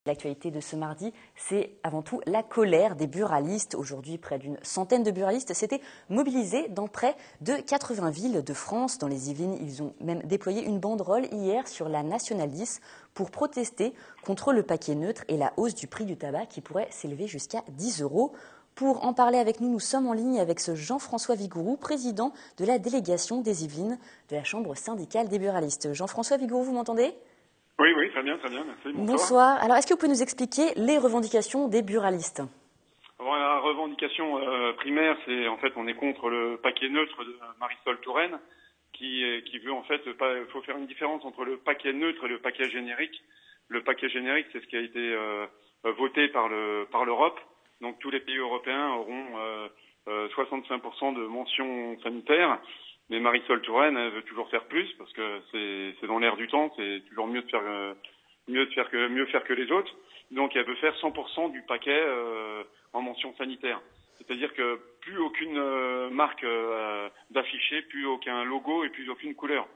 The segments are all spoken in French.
L'actualité de ce mardi, c'est avant tout la colère des buralistes. Aujourd'hui, près d'une centaine de buralistes s'étaient mobilisés dans près de 80 villes de France. Dans les Yvelines, ils ont même déployé une banderole hier sur la Nationale 10 pour protester contre le paquet neutre et la hausse du prix du tabac qui pourrait s'élever jusqu'à 10 €. Pour en parler avec nous, nous sommes en ligne avec ce Jean-François Vigouroux, président de la délégation des Yvelines de la Chambre syndicale des buralistes. Jean-François Vigouroux, vous m'entendez ? Oui, très bien, merci. Bonsoir. Bonsoir. Alors, est-ce que vous pouvez nous expliquer les revendications des buralistes ? Alors, la revendication primaire, c'est en fait, on est contre le paquet neutre de Marisol Touraine, qui veut en fait, faut faire une différence entre le paquet neutre et le paquet générique. Le paquet générique, c'est ce qui a été voté par l'Europe. Donc, tous les pays européens auront 65% de mentions sanitaires. Mais Marisol Touraine, elle veut toujours faire plus parce que c'est dans l'air du temps, c'est toujours mieux faire que les autres. Donc elle veut faire 100% du paquet en mention sanitaire. C'est-à-dire que plus aucune marque d'affiché, plus aucun logo et plus aucune couleur.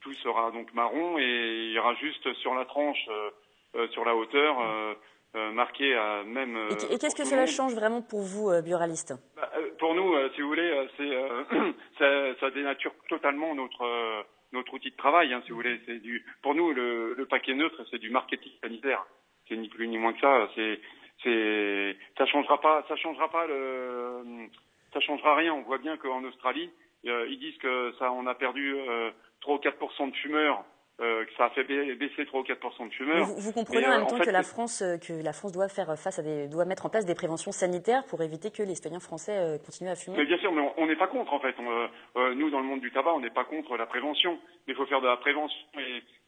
Tout sera donc marron et il y aura juste sur la tranche, sur la hauteur, marqué à même. Et qu'est-ce que cela change vraiment pour vous, buralistes ? Pour nous, si vous voulez, ça dénature totalement notre outil de travail. Si vous voulez, pour nous le paquet neutre, c'est du marketing sanitaire. C'est ni plus ni moins que ça. Ça changera rien. On voit bien qu'en Australie, ils disent que on a perdu 3 ou 4% de fumeurs. Que ça a fait baisser 3 ou 4% de fumeurs. Vous comprenez en même temps que la France doit faire face doit mettre en place des préventions sanitaires pour éviter que les citoyens français continuent à fumer. Mais bien sûr, mais on n'est pas contre en fait. Nous, dans le monde du tabac, on n'est pas contre la prévention. Mais il faut faire de la prévention.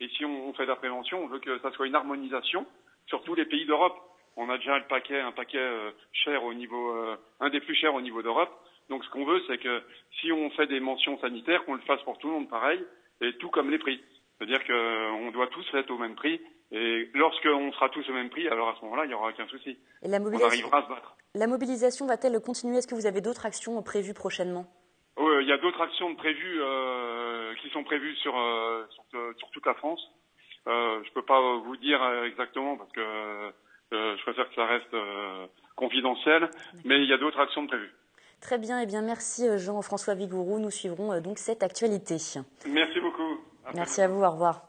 Et si on fait de la prévention, on veut que ça soit une harmonisation sur tous les pays d'Europe. On a déjà un paquet cher un des plus chers au niveau d'Europe. Donc ce qu'on veut, c'est que si on fait des mentions sanitaires, qu'on le fasse pour tout le monde pareil, et tout comme les prix. C'est-à-dire qu'on doit tous être au même prix. Et lorsqu'on sera tous au même prix, alors à ce moment-là, il n'y aura aucun souci. Et on arrivera à se battre. La mobilisation va-t-elle continuer ? Est-ce que vous avez d'autres actions prévues prochainement ? Il y a d'autres actions prévues qui sont prévues sur toute la France. Je peux pas vous dire exactement parce que je préfère que ça reste confidentiel. Mais il y a d'autres actions prévues. Très bien. Eh bien, merci Jean-François Vigouroux. Nous suivrons donc cette actualité. Merci beaucoup. Merci à vous. Au revoir.